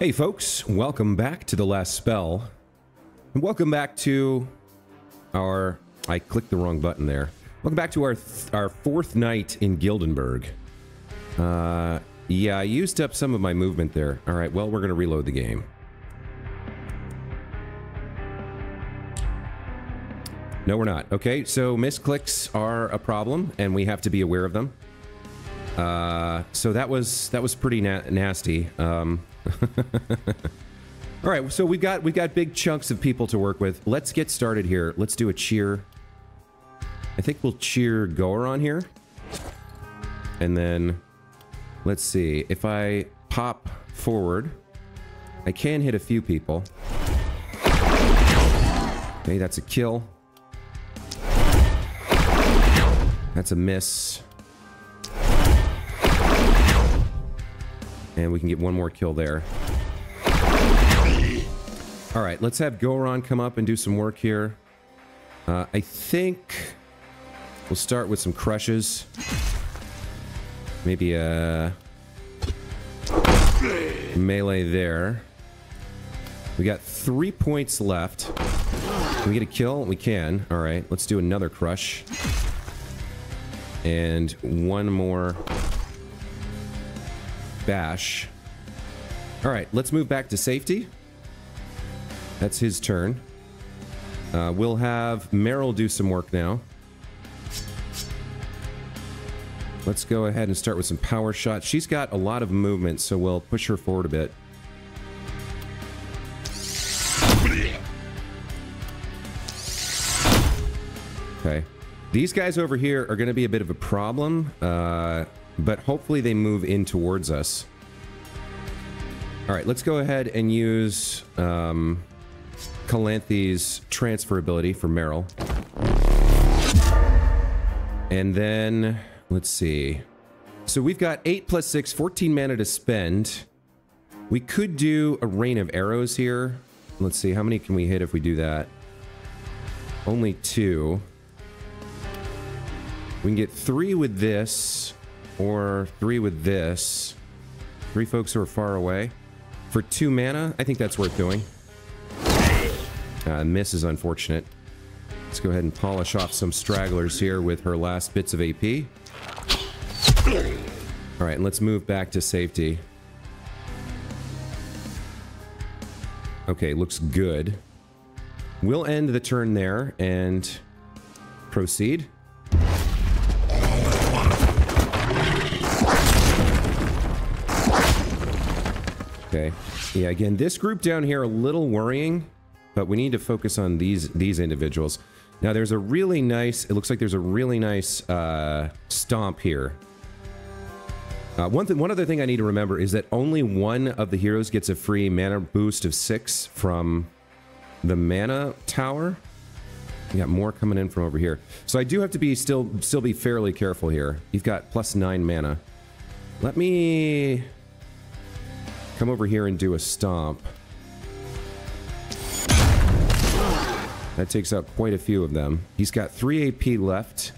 Hey folks, welcome back to The Last Spell. And welcome back to our... I clicked the wrong button there. Welcome back to our fourth night in Gildenberg. Yeah, I used up some of my movement there. Alright, well, we're going to reload the game. No, we're not. Okay, so misclicks are a problem, and we have to be aware of them. So that was pretty nasty. All right, so we've got big chunks of people to work with. Let's get started here. Let's do a cheer. I think we'll cheer Goron here, and then let's see if I pop forward. I can hit a few people. Okay, that's a kill. That's a miss. And we can get one more kill there. Alright, let's have Goron come up and do some work here. I think we'll start with some crushes. Maybe a melee there. We got 3 points left. Can we get a kill? We can. Alright, let's do another crush. And one more bash. Alright, let's move back to safety. That's his turn. We'll have Meryl do some work now. Let's go ahead and start with some power shots. She's got a lot of movement, so we'll push her forward a bit. Okay. These guys over here are going to be a bit of a problem, but hopefully they move in towards us. Alright, let's go ahead and use Calanthe's transfer ability for Meryl. And then, let's see. So we've got 8 plus 6, 14 mana to spend. We could do a rain of arrows here. Let's see, how many can we hit if we do that? Only 2. We can get 3 with this, or 3 with this. 3 folks who are far away. For 2 mana, I think that's worth doing. Miss is unfortunate. Let's go ahead and polish off some stragglers here with her last bits of AP. Alright, and let's move back to safety. Okay, looks good. We'll end the turn there and proceed. Okay. Yeah, again, this group down here a little worrying, but we need to focus on these individuals. Now, there's a really nice... It looks like there's a really nice stomp here. One other thing I need to remember is that only one of the heroes gets a free mana boost of 6 from the mana tower. We got more coming in from over here. So I do have to be still be fairly careful here. You've got plus 9 mana. Let me... come over here and do a stomp. That takes out quite a few of them. He's got 3 AP left.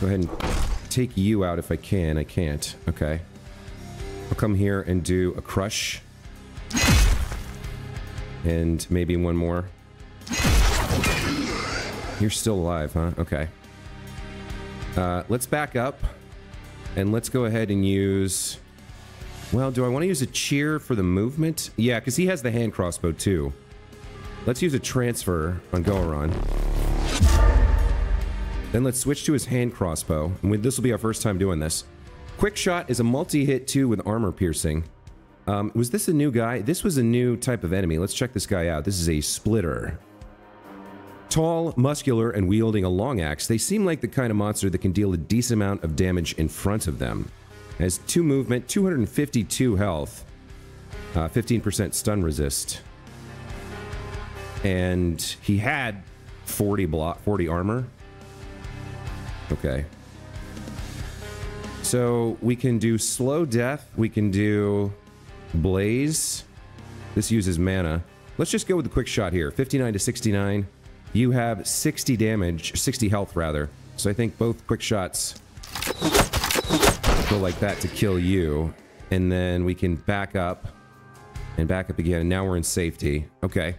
Go ahead and take you out if I can. I can't. Okay. I'll come here and do a crush. And maybe one more. You're still alive, huh? Okay. Let's back up. And let's go ahead and use... Well, do I want to use a cheer for the movement? Yeah, because he has the hand crossbow too. Let's use a transfer on Goron. Then let's switch to his hand crossbow. And this will be our first time doing this. Quick shot is a multi-hit too with armor piercing. Was this a new guy? This was a new type of enemy. Let's check this guy out. This is a splitter. Tall, muscular, and wielding a long axe, they seem like the kind of monster that can deal a decent amount of damage in front of them. Has 2 movement, 252 health, 15% stun resist. And he had 40 armor. Okay. So we can do slow death, we can do blaze. This uses mana. Let's just go with the quick shot here. 59 to 69. You have 60 damage, 60 health rather. So I think both quick shots go like that to kill you. And then we can back up and back up again. And now we're in safety. Okay.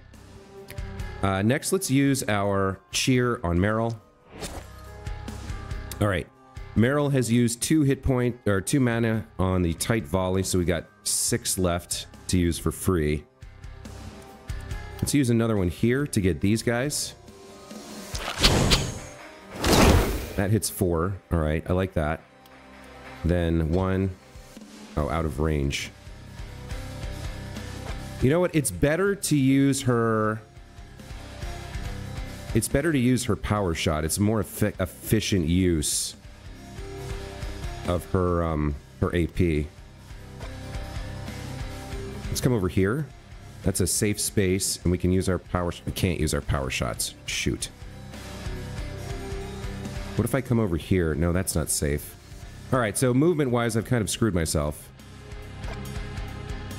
Next, let's use our cheer on Meryl. All right. Meryl has used 2 hit point or 2 mana on the tight volley, so we got 6 left to use for free. Let's use another one here to get these guys. That hits 4. All right, I like that. Then 1. Oh, out of range. You know what? It's better to use her... It's better to use her power shot. It's a more efficient use of her her AP. Let's come over here. That's a safe space, and we can use our power... We can't use our power shots. Shoot. What if I come over here? No, that's not safe. Alright, so movement-wise, I've kind of screwed myself.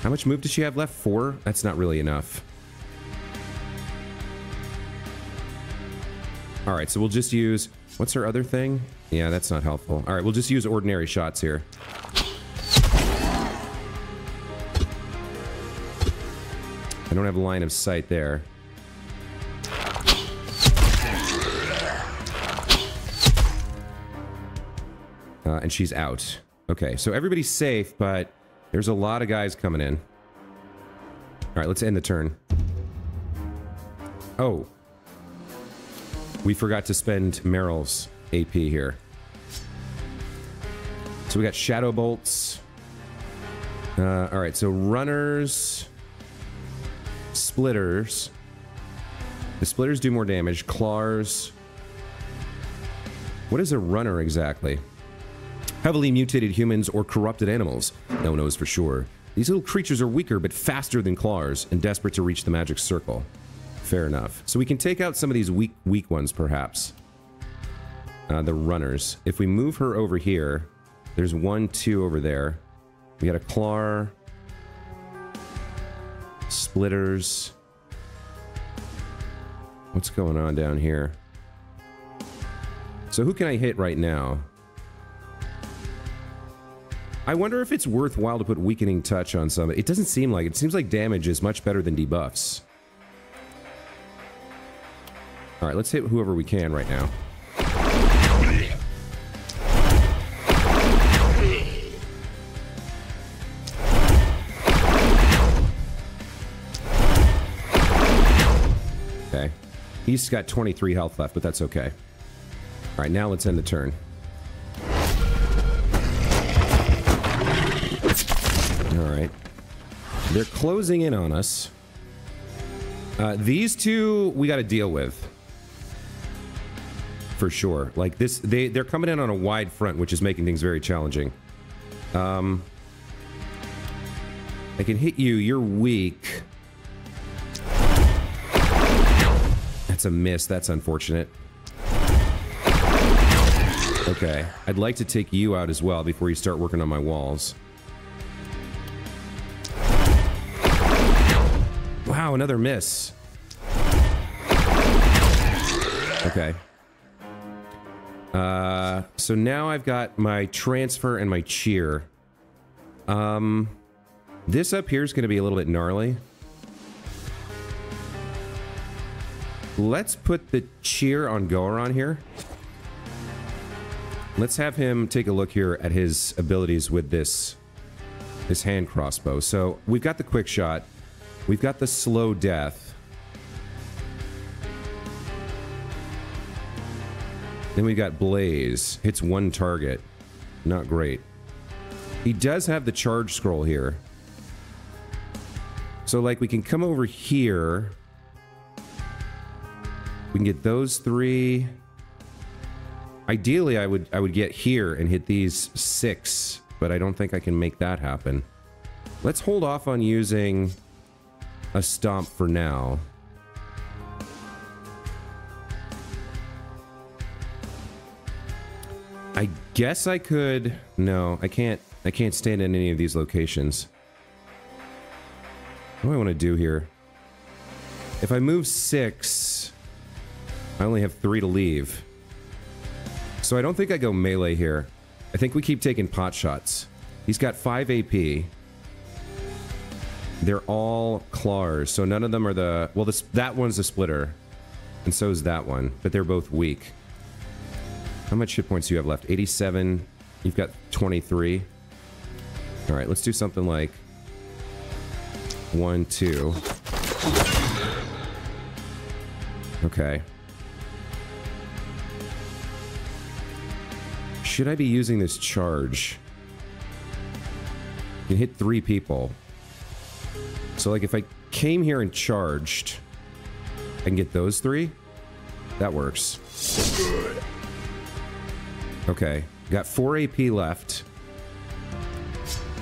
How much move does she have left? 4? That's not really enough. Alright, so we'll just use... What's her other thing? Yeah, that's not helpful. Alright, we'll just use ordinary shots here. I don't have a line of sight there. And she's out. Okay, so everybody's safe, but there's a lot of guys coming in. Alright, let's end the turn. Oh. We forgot to spend Meryl's AP here. So we got Shadow Bolts. Alright, so runners... Splitters. The splitters do more damage. Claws. What is a runner exactly? Heavily mutated humans or corrupted animals. No one knows for sure. These little creatures are weaker but faster than claws and desperate to reach the magic circle. Fair enough. So we can take out some of these weak ones, perhaps. The runners. If we move her over here, there's 1, 2 over there. We got a claw. Splitters. What's going on down here? So who can I hit right now? I wonder if it's worthwhile to put Weakening Touch on somebody. It doesn't seem like it. It seems like damage is much better than debuffs. Alright, let's hit whoever we can right now. Okay. He's got 23 health left, but that's okay. Alright, now let's end the turn. Alright. They're closing in on us. These two, we gotta deal with. For sure. Like this, they're coming in on a wide front, which is making things very challenging. I can hit you, you're weak. That's a miss, that's unfortunate. Okay, I'd like to take you out as well before you start working on my walls. Wow, another miss. Okay. So now I've got my transfer and my cheer. This up here is going to be a little bit gnarly. Let's put the cheer on Goron here. Let's have him take a look here at his abilities with this hand crossbow. So we've got the quick shot. We've got the slow death. Then we've got Blaze. Hits 1 target. Not great. He does have the charge scroll here. So, like, we can come over here. We can get those 3. Ideally, I would get here and hit these 6, but I don't think I can make that happen. Let's hold off on using a stomp for now. I guess I could... No, I can't stand in any of these locations. What do I want to do here? If I move 6, I only have 3 to leave. So I don't think I go melee here. I think we keep taking pot shots. He's got 5 AP. They're all claws, so none of them are the... Well, that one's a splitter. And so is that one, but they're both weak. How much hit points do you have left? 87. You've got 23. All right, let's do something like 1, 2. Okay. Should I be using this charge? You can hit 3 people. So, like, if I came here and charged, I can get those 3? That works. Okay. Got 4 AP left.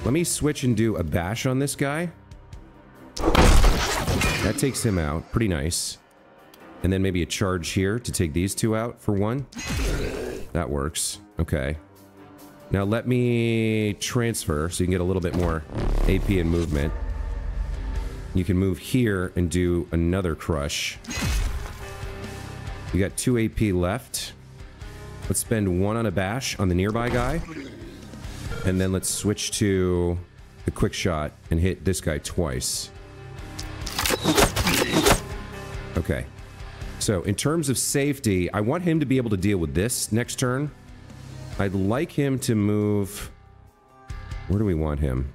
Let me switch and do a bash on this guy. That takes him out. Pretty nice. And then maybe a charge here to take these 2 out for 1. That works. Okay. Now let me transfer so you can get a little bit more AP and movement. You can move here and do another crush. You got 2 AP left. Let's spend 1 on a bash on the nearby guy. And then let's switch to the quick shot and hit this guy twice. Okay. So in terms of safety, I want him to be able to deal with this next turn. I'd like him to move... Where do we want him?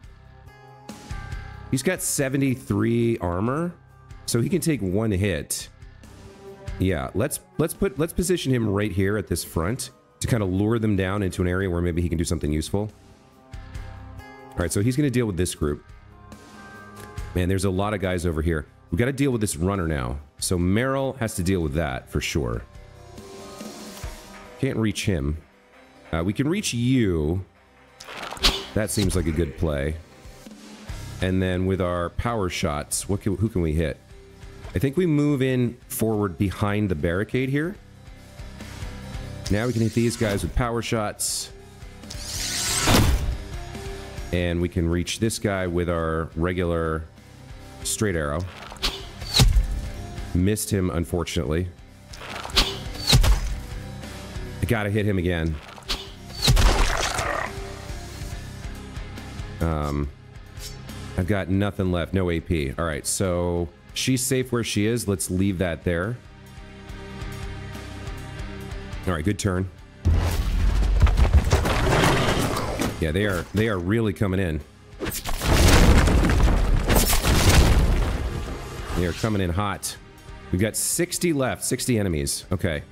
He's got 73 armor, so he can take 1 hit. Yeah, let's position him right here at this front to kind of lure them down into an area where maybe he can do something useful. All right, so he's going to deal with this group. Man, there's a lot of guys over here. We've got to deal with this runner now. So Merrill has to deal with that for sure. Can't reach him. We can reach you. That seems like a good play. And then with our power shots, who can we hit? I think we move in forward behind the barricade here. Now we can hit these guys with power shots. And we can reach this guy with our regular straight arrow. Missed him, unfortunately. I gotta hit him again. I've got nothing left. No AP. All right, so she's safe where she is. Let's leave that there. All right, good turn. Yeah, they are really coming in. They are coming in hot. We've got 60 left, 60 enemies. Okay.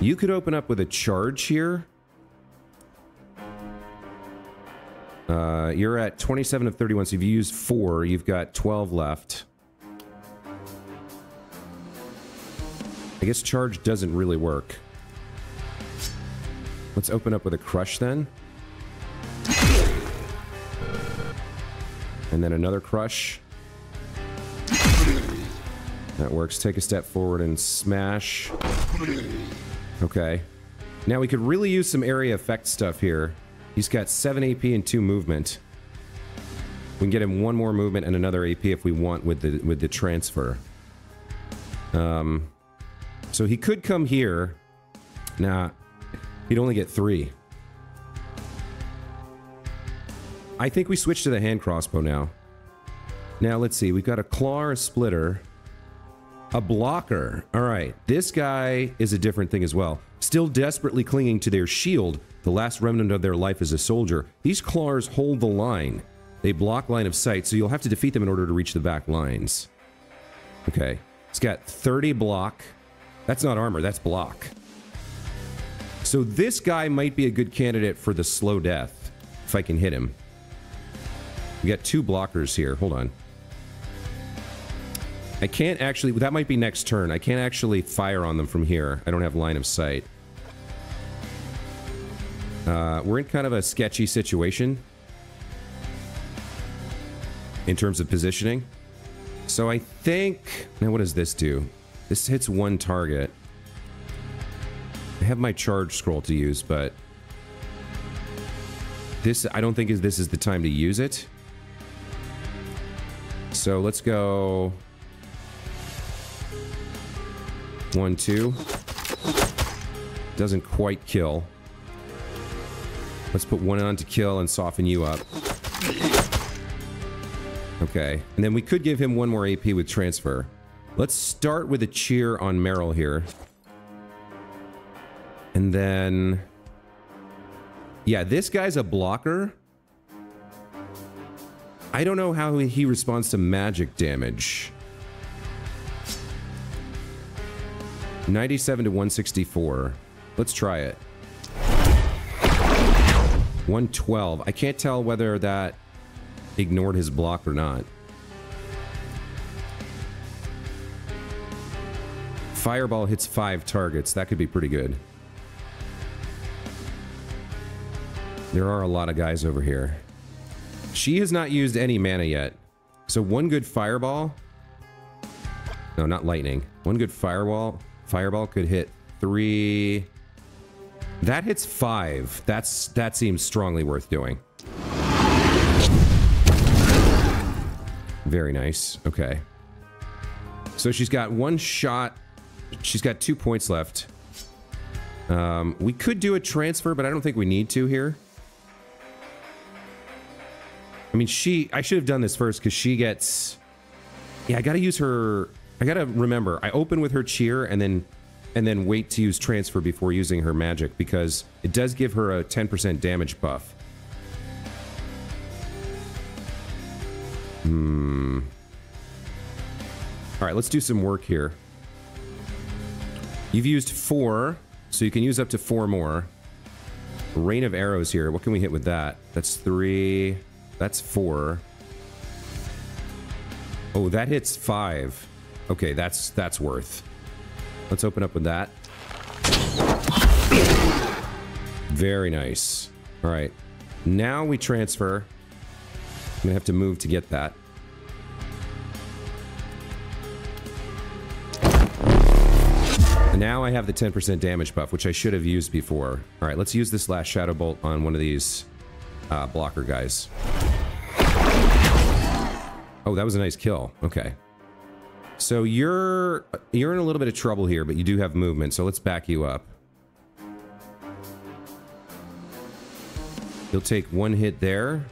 You could open up with a charge here. You're at 27 of 31, so you've used 4. You've got 12 left. I guess charge doesn't really work. Let's open up with a crush then. And then another crush. That works. Take a step forward and smash. Okay. Now we could really use some area effect stuff here. He's got 7 AP and 2 movement. We can get him 1 more movement and another AP if we want with the transfer. So he could come here. Nah, he'd only get 3. I think we switch to the hand crossbow now. Now let's see. We've got a claw or a splitter. A blocker. All right. This guy is a different thing as well. Still desperately clinging to their shield, the last remnant of their life as a soldier. These claws hold the line. They block line of sight, so you'll have to defeat them in order to reach the back lines. Okay. It's got 30 block. That's not armor, that's block. So this guy might be a good candidate for the slow death, if I can hit him. We got 2 blockers here. Hold on. I can't actually... That might be next turn. I can't actually fire on them from here. I don't have line of sight. We're in kind of a sketchy situation in terms of positioning. So I think... Now, what does this do? This hits 1 target. I have my charge scroll to use, but... This... I don't think this is the time to use it. So let's go... 1, 2. Doesn't quite kill. Let's put one on to kill and soften you up. Okay. And then we could give him one more AP with transfer. Let's start with a cheer on Meryl here. And then... yeah, this guy's a blocker. I don't know how he responds to magic damage. 97 to 164. Let's try it. 112. I can't tell whether that ignored his block or not. Fireball hits 5 targets. That could be pretty good. There are a lot of guys over here. She has not used any mana yet. So one good fireball... no, not lightning. One good fireball could hit 3... that hits 5. That seems strongly worth doing. Very nice. Okay. So she's got 1 shot. She's got 2 points left. We could do a transfer, but I don't think we need to here. I mean, I should have done this first because she gets... yeah, I gotta use her... I gotta remember, I open with her cheer and then wait to use transfer before using her magic because it does give her a 10% damage buff. Alright, let's do some work here. You've used 4, so you can use up to 4 more. Rain of arrows here. What can we hit with that? That's 3. That's 4. Oh, that hits 5. Okay, that's worth. Let's open up with that. Very nice. All right. Now we transfer. I'm gonna have to move to get that. And now I have the 10% damage buff, which I should have used before. All right, let's use this last Shadow Bolt on one of these blocker guys. Oh, that was a nice kill. Okay. So you're in a little bit of trouble here, but you do have movement, so let's back you up. You'll take 1 hit there.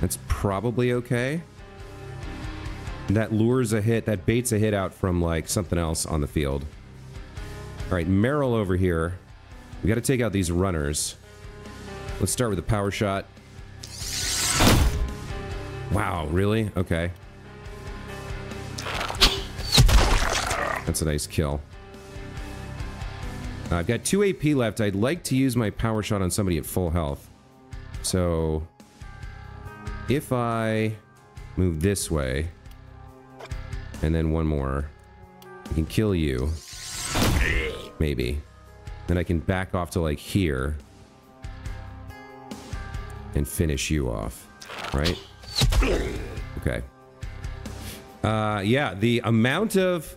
That's probably okay. That lures a hit, that baits a hit out from like something else on the field. All right, Meryl over here. We got to take out these runners. Let's start with a power shot. Wow, really? Okay. That's a nice kill. I've got 2 AP left. I'd like to use my power shot on somebody at full health. So, if I move this way, and then 1 more, I can kill you. Maybe. Then I can back off to like here. And finish you off. Right? Okay. Yeah, the amount of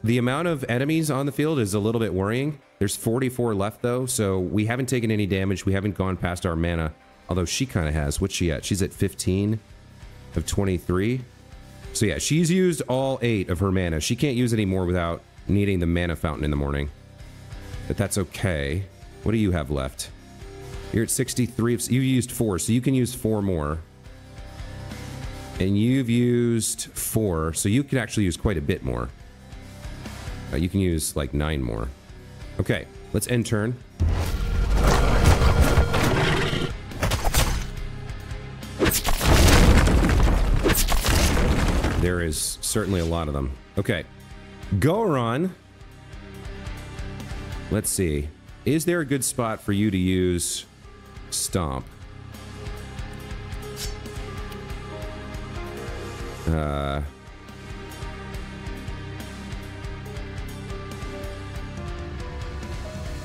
enemies on the field is a little bit worrying. There's 44 left though, so we haven't taken any damage. We haven't gone past our mana, although she kind of has. What's she at? She's at 15 of 23. So yeah, she's used all 8 of her mana. She can't use any more without needing the mana fountain in the morning. But that's okay. What do you have left? You're at 63. You used 4, so you can use 4 more. And you've used 4, so you can actually use quite a bit more. You can use like 9 more. Okay, let's end turn. There is certainly a lot of them. Okay, Goron. Let's see. Is there a good spot for you to use Stomp?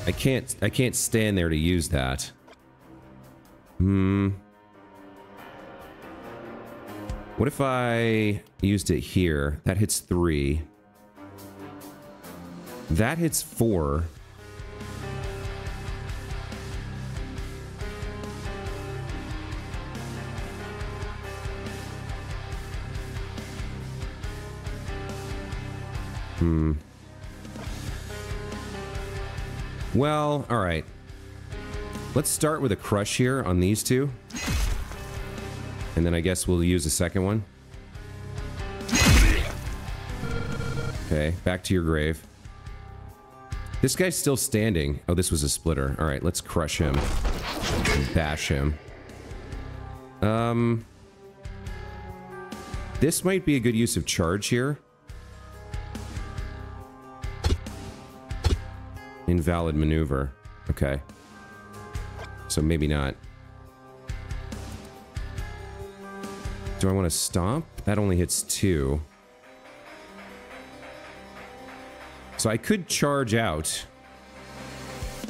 I can't stand there to use that. What if I used it here? That hits 3. That hits 4. Well, alright. Let's start with a crush here on these two. And then I guess we'll use the second one. Okay, back to your grave. This guy's still standing. Oh, this was a splitter. All right, let's crush him. Bash him. This might be a good use of charge here. Invalid maneuver. Okay. So maybe not. Do I want to stomp? That only hits 2. So I could charge out.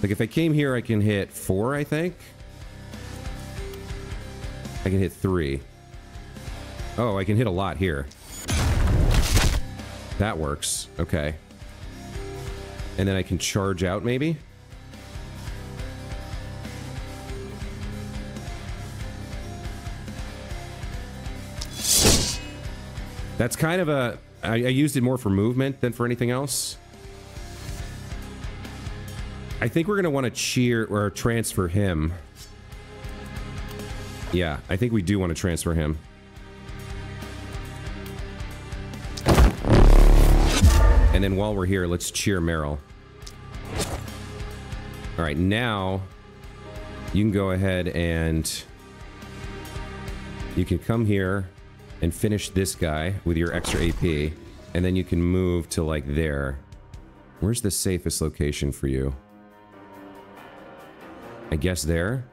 Like if I came here, I can hit 4, I think. I can hit 3. Oh, I can hit a lot here. That works. Okay. And then I can charge out, maybe? That's kind of a... I used it more for movement than for anything else. I think we're going to want to cheer or transfer him. Yeah, I think we do want to transfer him. And then while we're here, let's cheer Meryl. All right, now you can go ahead and you can come here and finish this guy with your extra AP, and then you can move to like there. Where's the safest location for you? I guess there.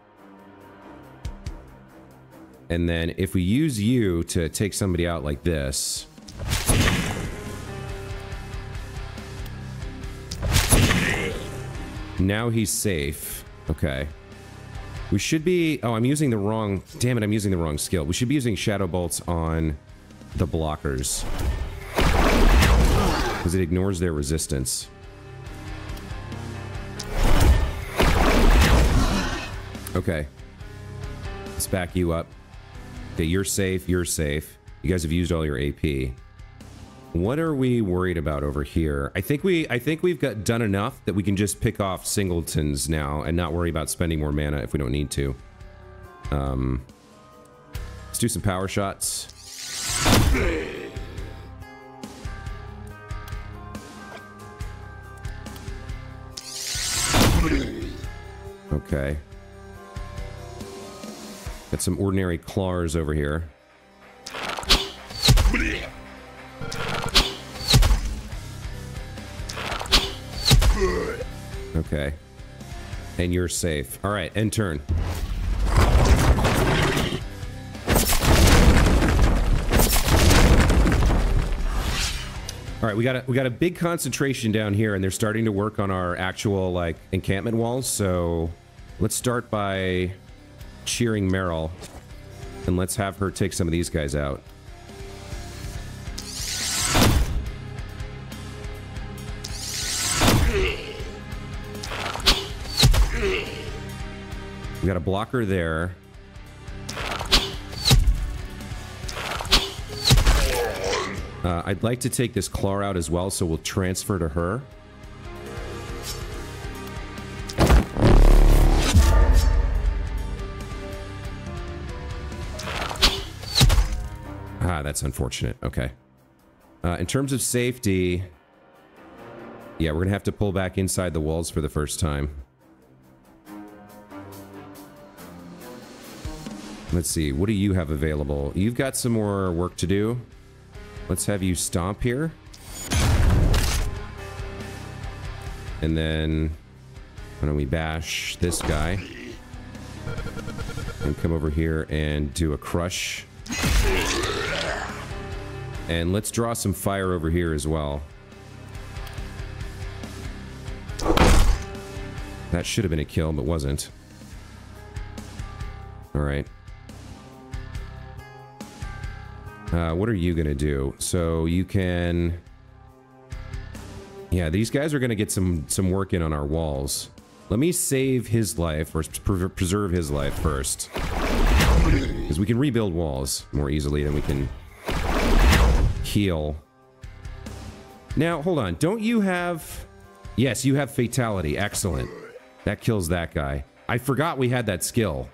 And then if we use you to take somebody out like this. Now he's safe. Okay. We should be... Oh, I'm using the wrong... Damn it, I'm using the wrong skill. We should be using Shadow Bolts on the blockers. Because it ignores their resistance. Okay. Let's back you up. Okay, you're safe, you're safe. You guys have used all your AP. What are we worried about over here? I think we've got done enough that we can just pick off singletons now and not worry about spending more mana if we don't need to. Let's do some power shots. Okay. Got some ordinary claws over here. Okay. And you're safe. All right, end turn. All right, we got a big concentration down here, and they're starting to work on our actual like encampment walls. So let's start by cheering Meryl, and let's have her take some of these guys out. We got a blocker there. I'd like to take this claw out as well, so we'll transfer to her. Ah, that's unfortunate. Okay. In terms of safety... Yeah, we're gonna have to pull back inside the walls for the first time. Let's see, what do you have available? You've got some more work to do. Let's have you stomp here. And then, why don't we bash this guy? And come over here and do a crush. And let's draw some fire over here as well. That should have been a kill, but wasn't. Alright. What are you gonna do? So you can... Yeah, these guys are gonna get some work in on our walls. Let me save his life, or preserve his life first. Because we can rebuild walls more easily than we can heal. Now, hold on. Don't you have... Yes, you have Fatality. Excellent. That kills that guy. I forgot we had that skill.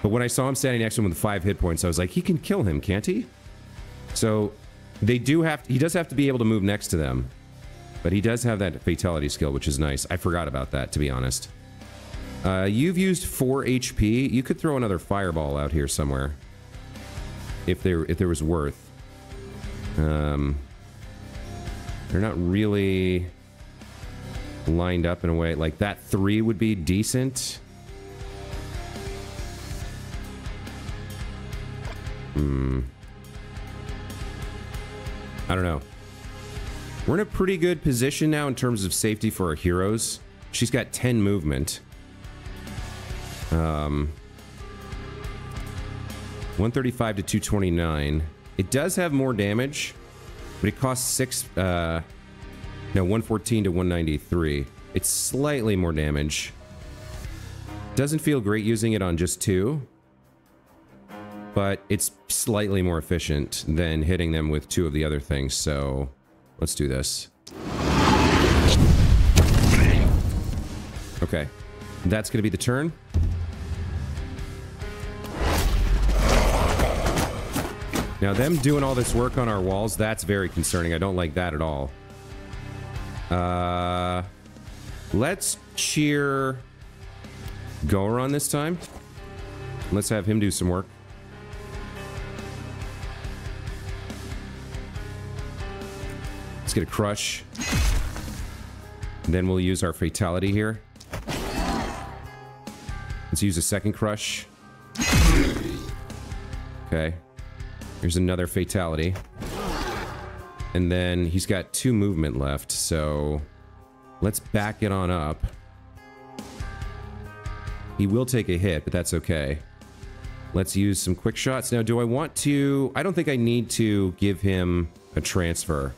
But when I saw him standing next to him with 5 hit points, I was like, he can kill him, can't he? So they do have... He does have to be able to move next to them. But he does have that fatality skill, which is nice. I forgot about that, to be honest. You've used 4 HP. You could throw another fireball out here somewhere. If there was worth. They're not really lined up in a way. Like, that 3 would be decent. I don't know. We're in a pretty good position now in terms of safety for our heroes. She's got 10 movement. 135 to 229. It does have more damage, but it costs 114 to 193. It's slightly more damage. Doesn't feel great using it on just 2, but it's slightly more efficient than hitting them with 2 of the other things, so let's do this. Okay, that's gonna be the turn. Now, them doing all this work on our walls, that's very concerning. I don't like that at all. Let's cheer Goron this time. Let's have him do some work. Let's get a crush. And then we'll use our fatality here. Let's use a second crush. Okay. Here's another fatality. And then he's got 2 movement left, so let's back it on up. He will take a hit, but that's okay. Let's use some quick shots. Now, do I want to... I don't think I need to give him a transfer.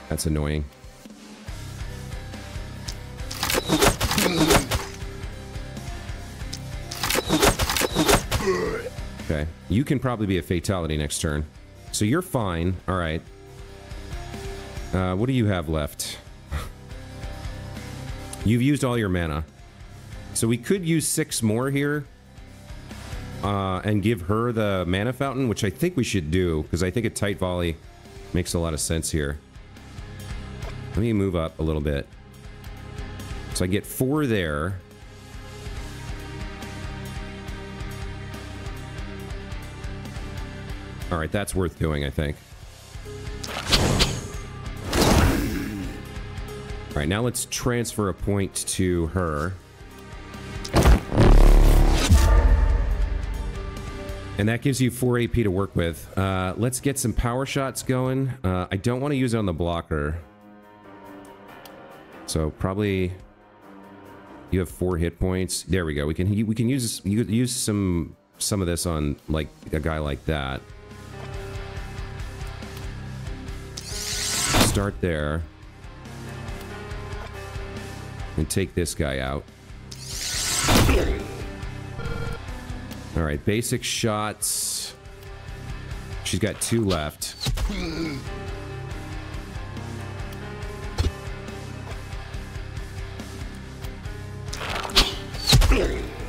That's annoying. Okay, you can probably be a fatality next turn. So you're fine. All right. What do you have left? You've used all your mana. So we could use 6 more here. And give her the mana fountain, which I think we should do, because I think a tight volley makes a lot of sense here. Let me move up a little bit. So I get 4 there. Alright, that's worth doing, I think. Alright, now let's transfer a point to her. And that gives you 4 AP to work with. Let's get some power shots going. I don't want to use it on the blocker. So probably... You have 4 hit points. There we go. We can use some of this on, like, a guy like that. Start there. And take this guy out. Alright, basic shots. She's got 2 left.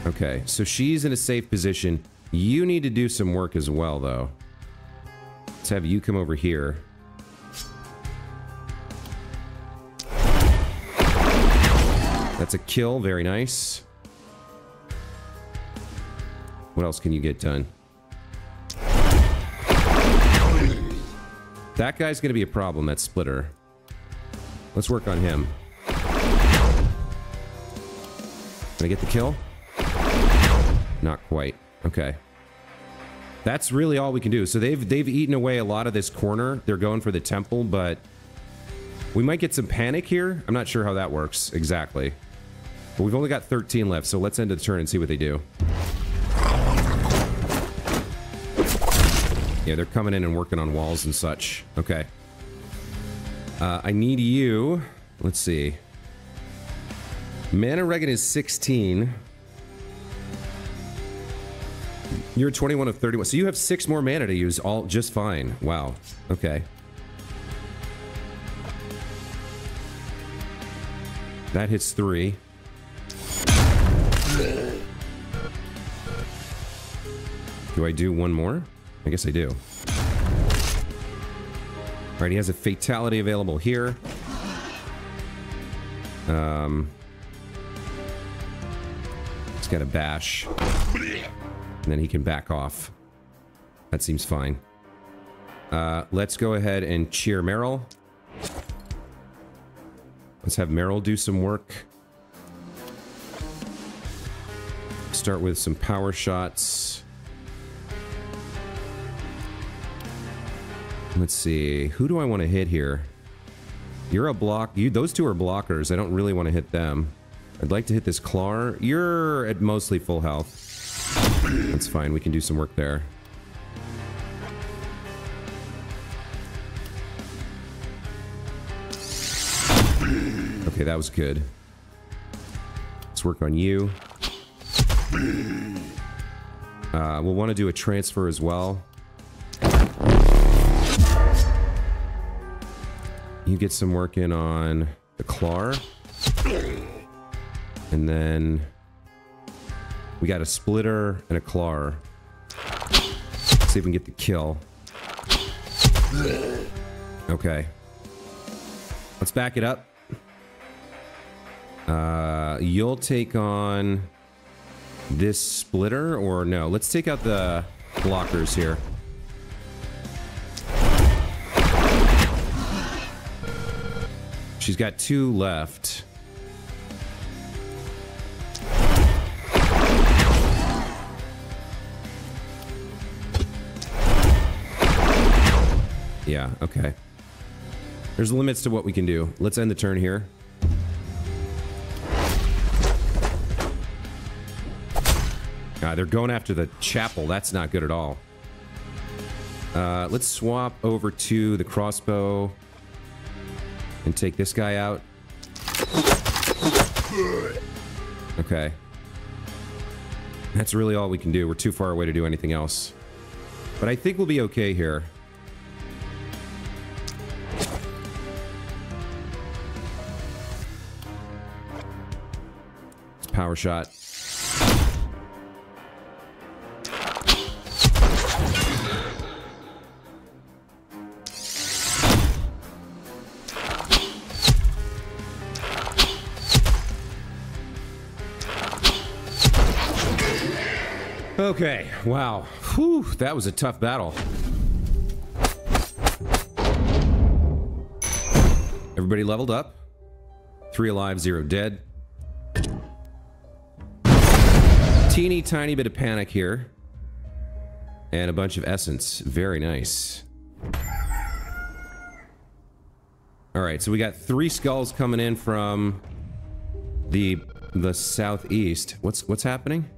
Okay, so she's in a safe position. You need to do some work as well, though. Let's have you come over here. That's a kill, very nice. What else can you get done? That guy's gonna be a problem, that splitter. Let's work on him. Can I get the kill? Not quite. Okay. That's really all we can do. So they've eaten away a lot of this corner. They're going for the temple, but we might get some panic here. I'm not sure how that works exactly. But we've only got 13 left, so let's end the turn and see what they do. Yeah, they're coming in and working on walls and such. Okay. I need you. Let's see. Mana Regan is 16. You're 21 of 31. So you have 6 more mana to use all just fine. Wow. Okay. That hits 3. Do I do one more? I guess I do. Alright, he has a fatality available here. He's got a bash. And then he can back off. That seems fine. Let's go ahead and cheer Meryl. Let's have Meryl do some work. Start with some power shots. Let's see. Who do I want to hit here? You're a block. Those two are blockers. I don't really want to hit them. I'd like to hit this Clar. You're at mostly full health. That's fine. We can do some work there. Okay, that was good. Let's work on you. We'll want to do a transfer as well. You get some work in on the Clar. And then we got a splitter and a Clar. Let's see if we can get the kill. Okay. Let's back it up. You'll take on this splitter, or no? Let's take out the blockers here. She's got 2 left. Yeah, okay. There's limits to what we can do. Let's end the turn here. They're going after the chapel. That's not good at all. Let's swap over to the crossbow and take this guy out. Okay. That's really all we can do. We're too far away to do anything else. But I think we'll be okay here. It's power shot. Okay, wow. Whew, that was a tough battle. Everybody leveled up. 3 alive, 0 dead. Teeny tiny bit of panic here. And a bunch of essence. Very nice. Alright, so we got 3 skulls coming in from the southeast. What's happening?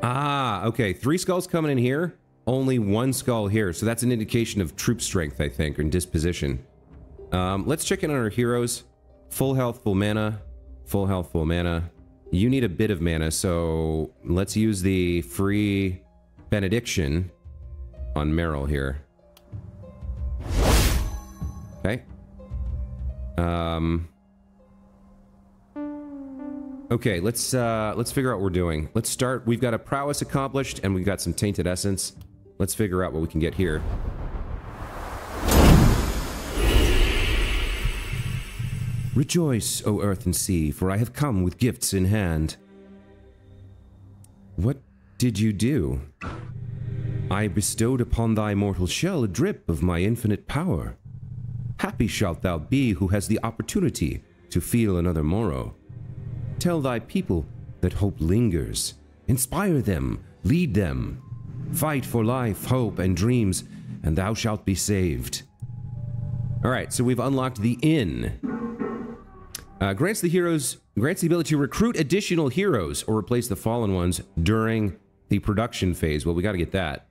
Ah, okay. 3 skulls coming in here, only 1 skull here. So that's an indication of troop strength, I think, or disposition. Let's check in on our heroes. Full health, full mana. Full health, full mana. You need a bit of mana, so let's use the free benediction on Meryl here. Okay. Okay, let's figure out what we're doing. Let's start. We've got a prowess accomplished, and we've got some tainted essence. Let's figure out what we can get here. Rejoice, O earth and sea, for I have come with gifts in hand. What did you do? I bestowed upon thy mortal shell a drip of my infinite power. Happy shalt thou be who has the opportunity to feel another morrow. Tell thy people that hope lingers. Inspire them, lead them. Fight for life, hope, and dreams, and thou shalt be saved. Alright, so we've unlocked the inn. Grants the ability to recruit additional heroes or replace the fallen ones during the production phase. Well, we gotta get that.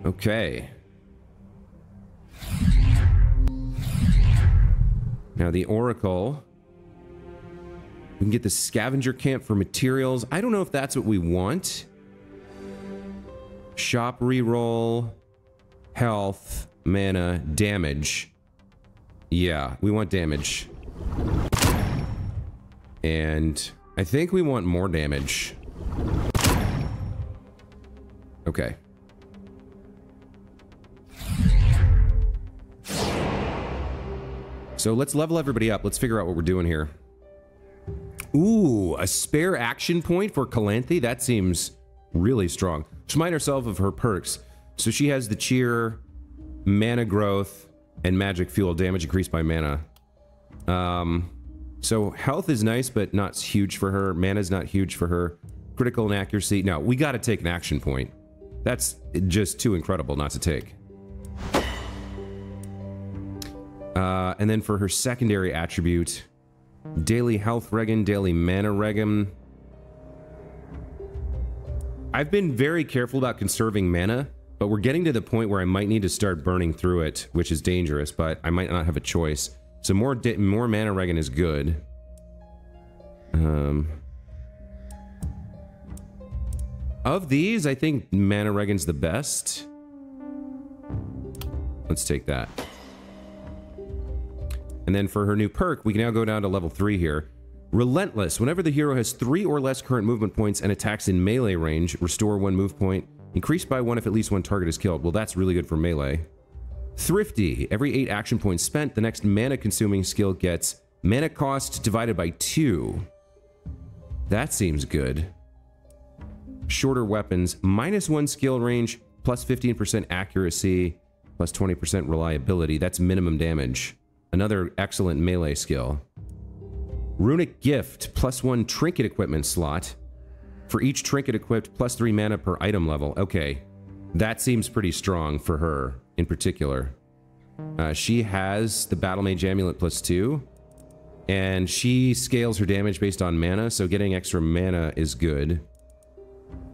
Okay. Now the Oracle. We can get the scavenger camp for materials. I don't know if that's what we want. Shop reroll, health, mana, damage. Yeah, we want damage. And I think we want more damage. Okay. So let's level everybody up. Let's figure out what we're doing here. Ooh, a spare action point for Calanthe? That seems really strong. Let's remind ourselves of her perks. So she has the cheer, mana growth, and magic fuel. Damage increased by mana. So health is nice, but not huge for her. Mana's not huge for her. Critical and accuracy. No, we gotta take an action point. That's just too incredible not to take. And then for her secondary attribute, daily health regen, daily mana regen. I've been very careful about conserving mana, but we're getting to the point where I might need to start burning through it, which is dangerous, but I might not have a choice. So more mana regen is good. Of these, I think mana regen's the best. Let's take that. And then for her new perk, we can now go down to level 3 here. Relentless. Whenever the hero has 3 or less current movement points and attacks in melee range, restore 1 move point. Increased by 1 if at least 1 target is killed. Well, that's really good for melee. Thrifty. Every 8 action points spent, the next mana-consuming skill gets mana cost divided by 2. That seems good. Shorter weapons. -1 skill range, plus 15% accuracy, plus 20% reliability. That's minimum damage. Another excellent melee skill. Runic Gift, +1 trinket equipment slot. For each trinket equipped, plus 3 mana per item level. Okay, that seems pretty strong for her in particular. She has the Battle Mage Amulet +2, and she scales her damage based on mana, so getting extra mana is good.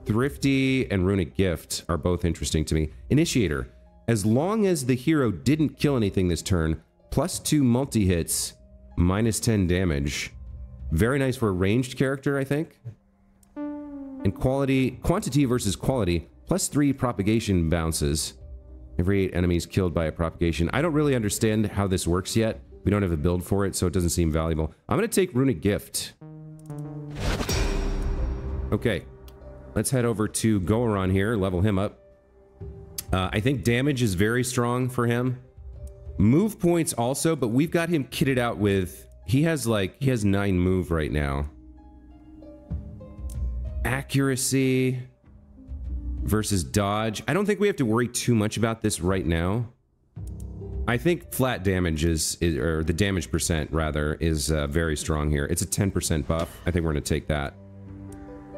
Thrifty and Runic Gift are both interesting to me. Initiator. As long as the hero didn't kill anything this turn, +2 multi-hits, -10 damage. Very nice for a ranged character, I think. And quantity versus quality, +3 propagation bounces. Every 8 enemies killed by a propagation. I don't really understand how this works yet. We don't have a build for it, so it doesn't seem valuable. I'm going to take Runic Gift. Okay. Let's head over to Goron here, level him up. I think damage is very strong for him. Move points also, but we've got him kitted out with... He has 9 move right now. Accuracy versus dodge. I don't think we have to worry too much about this right now. I think flat damage or the damage percent rather, is very strong here. It's a 10% buff. I think we're going to take that.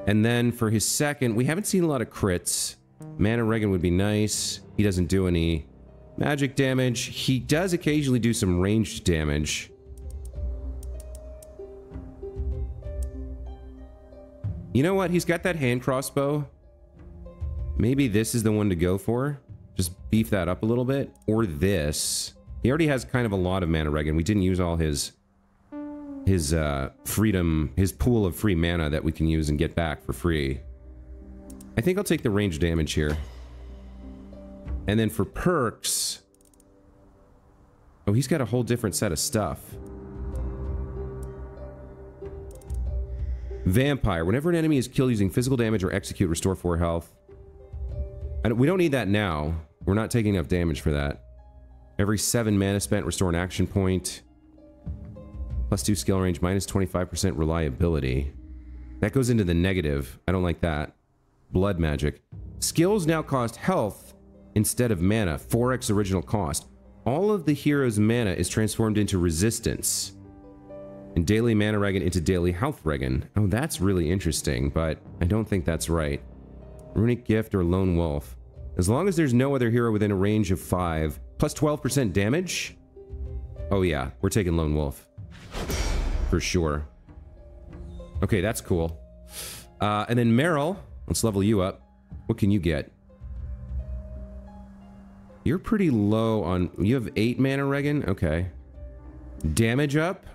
And then for his second, we haven't seen a lot of crits. Mana regen would be nice. He doesn't do any magic damage. He does occasionally do some ranged damage. You know what? He's got that hand crossbow. Maybe this is the one to go for. Just beef that up a little bit. Or this. He already has kind of a lot of mana regen. We didn't use all his freedom, his pool of free mana that we can use and get back for free. I think I'll take the range damage here. And then for perks... Oh, he's got a whole different set of stuff. Vampire. Whenever an enemy is killed using physical damage or execute, restore 4 health. We don't need that now. We're not taking enough damage for that. Every 7 mana spent, restore an action point. +2 skill range, -25% reliability. That goes into the negative. I don't like that. Blood magic. Skills now cost health instead of mana. 4x original cost. All of the hero's mana is transformed into resistance. And daily mana regen into daily health regen. Oh, that's really interesting, but I don't think that's right. Runic Gift or Lone Wolf. As long as there's no other hero within a range of 5. Plus 12% damage? Oh yeah, we're taking Lone Wolf. For sure. Okay, that's cool. And then Meryl, let's level you up. What can you get? You're pretty low on... You have 8 mana regen? Okay. Damage up?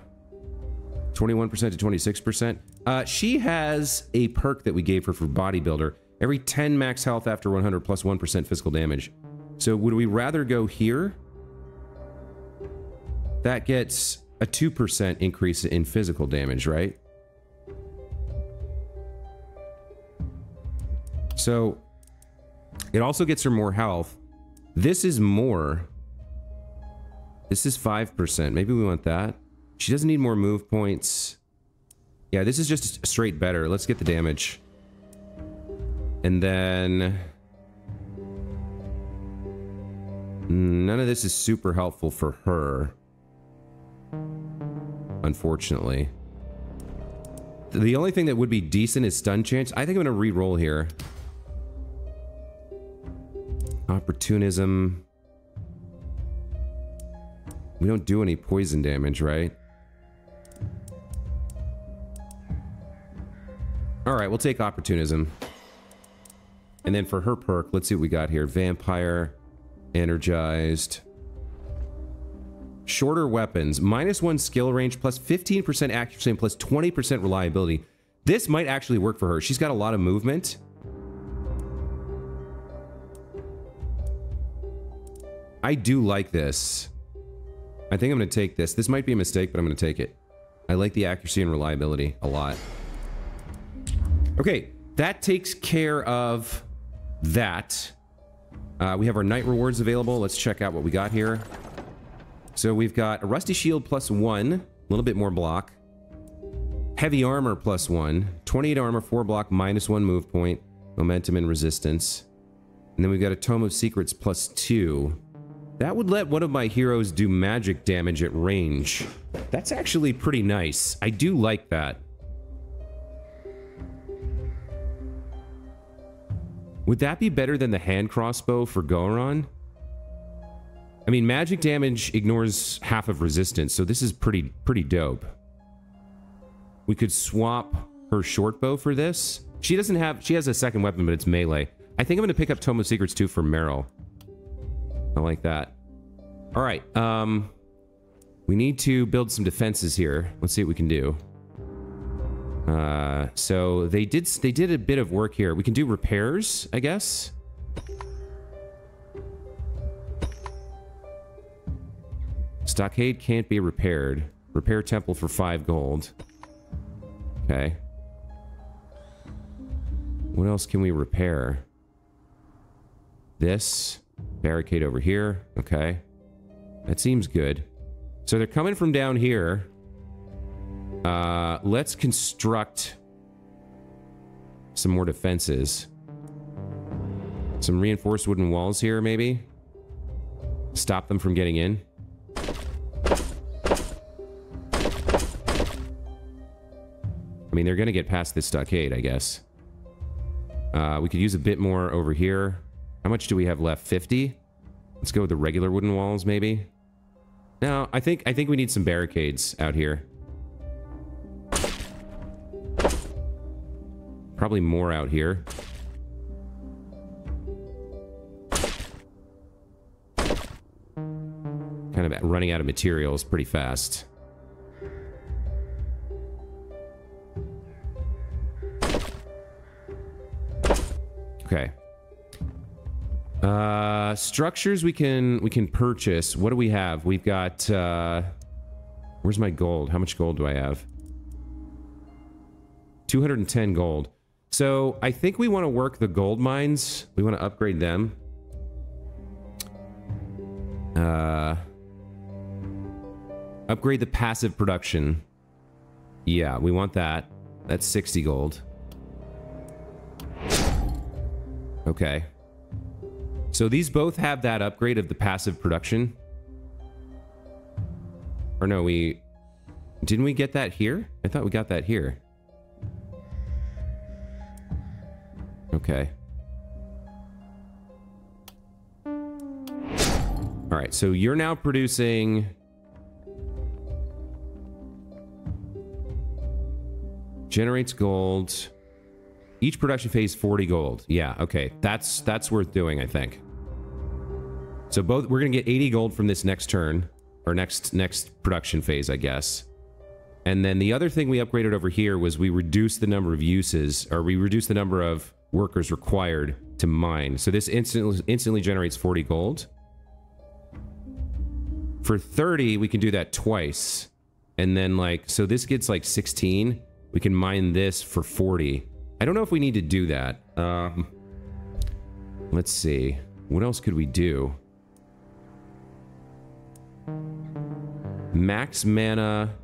21% to 26%. She has a perk that we gave her for Bodybuilder. Every 10 max health after 100 plus 1% physical damage. So would we rather go here? that gets a 2% increase in physical damage, right? So it also gets her more health. This is more. This is 5%. Maybe we want that. She doesn't need more move points. Yeah, this is just straight better. Let's get the damage. And then... none of this is super helpful for her. Unfortunately. The only thing that would be decent is stun chance. I think I'm going to re-roll here. Opportunism. We don't do any poison damage, right? Alright, we'll take Opportunism. And then for her perk, let's see what we got here. Vampire, Energized. Shorter weapons. -1 skill range, plus 15% accuracy, and plus 20% reliability. This might actually work for her. She's got a lot of movement. I do like this. I think I'm going to take this. This might be a mistake, but I'm going to take it. I like the accuracy and reliability a lot. Okay, that takes care of that. We have our night rewards available. Let's check out what we got here. So we've got a Rusty Shield +1, a little bit more block. Heavy Armor +1, 28 armor, 4 block, -1 move point, momentum and resistance. And then we've got a Tome of Secrets +2. That would let one of my heroes do magic damage at range. That's actually pretty nice. I do like that. Would that be better than the hand crossbow for Goron? I mean, magic damage ignores half of resistance, so this is pretty dope. We could swap her short bow for this. She has a second weapon, but it's melee. I think I'm going to pick up Tome of Secrets too for Meryl. I like that. All right, we need to build some defenses here. Let's see what we can do. So they did a bit of work here. We can do repairs, I guess. Stockade can't be repaired. Repair temple for 5 gold. Okay. What else can we repair? This. Barricade over here. Okay. That seems good. So they're coming from down here. Let's construct some more defenses. Some reinforced wooden walls here, maybe? Stop them from getting in. I mean, they're gonna get past this stockade, I guess. We could use a bit more over here. How much do we have left? 50? Let's go with the regular wooden walls, maybe? No, I think we need some barricades out here. Probably more out here. Kind of running out of materials pretty fast. Okay. Structures we can purchase. What do we have? We've got, where's my gold? How much gold do I have? 210 gold. So, I think we want to work the gold mines. We want to upgrade them. Upgrade the passive production. Yeah, we want that. That's 60 gold. Okay. So these both have that upgrade of the passive production. Or no, didn't we get that here? I thought we got that here. Okay. All right, so you're now producing... Generates gold. Each production phase 40 gold. Yeah, okay. That's worth doing, I think. So both we're gonna get 80 gold from this next turn. Or next production phase, I guess. And then the other thing we upgraded over here was we reduced the number of uses, or we reduced the number of workers required to mine. So this instantly generates 40 gold. For 30, we can do that twice. And then, like, so this gets, like, 16. We can mine this for 40. I don't know if we need to do that. Let's see. What else could we do? Max mana.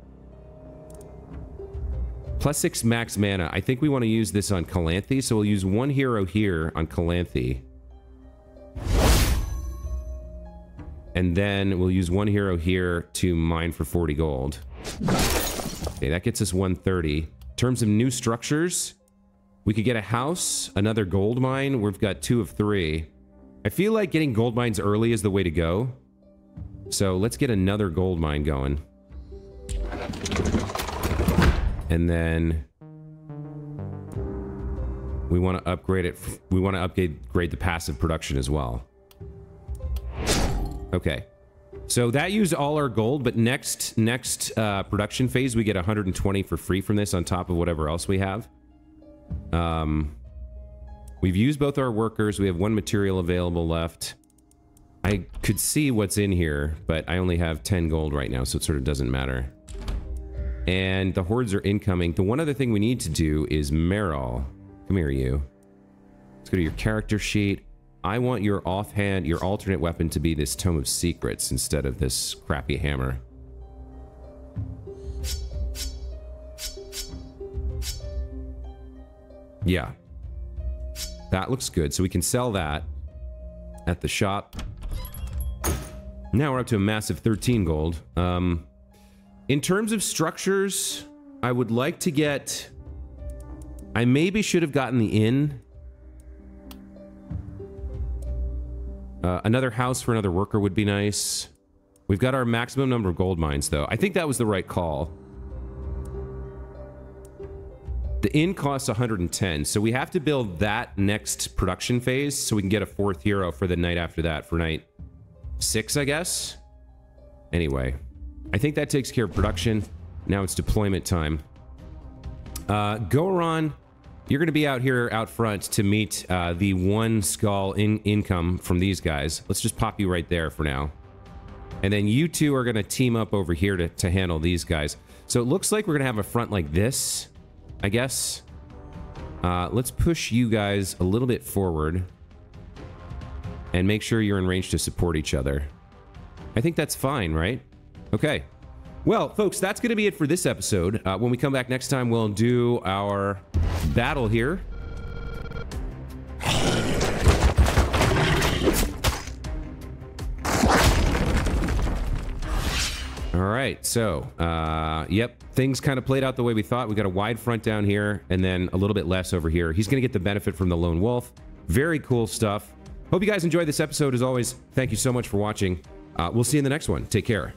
+6 max mana. I think we want to use this on Calanthe, so we'll use 1 hero here on Calanthe. And then we'll use 1 hero here to mine for 40 gold. Okay, that gets us 130. In terms of new structures, we could get a house, another gold mine. We've got 2 of 3. I feel like getting gold mines early is the way to go. So let's get another gold mine going. And then we want to upgrade it. We want to upgrade the passive production as well. Okay. So that used all our gold, but next production phase, we get 120 for free from this on top of whatever else we have. We've used both our workers. We have 1 material available left. I could see what's in here, but I only have 10 gold right now, so it sort of doesn't matter. And the hordes are incoming. The one other thing we need to do is MORROW. Come here, you. Let's go to your character sheet. I want your offhand, your alternate weapon to be this Tome of Secrets instead of this crappy hammer. Yeah. That looks good. So we can sell that at the shop. Now we're up to a massive 13 gold. In terms of structures, I would like to get... I maybe should have gotten the inn. Another house for another worker would be nice. We've got our maximum number of gold mines, though. I think that was the right call. The inn costs 110, so we have to build that next production phase so we can get a 4th hero for the night after that, for night 6, I guess? Anyway, I think that takes care of production. Now it's deployment time. Goron, you're going to be out here out front to meet the 1 skull income from these guys. Let's just pop you right there for now. And then you two are going to team up over here to handle these guys. So it looks like we're going to have a front like this, I guess. Let's push you guys a little bit forward and make sure you're in range to support each other. I think that's fine, right? Okay. Well, folks, that's going to be it for this episode. When we come back next time, we'll do our battle here. All right, so, yep, things kind of played out the way we thought. We got a wide front down here, and then a little bit less over here. He's going to get the benefit from the lone wolf. Very cool stuff. Hope you guys enjoyed this episode. As always, thank you so much for watching. We'll see you in the next one. Take care.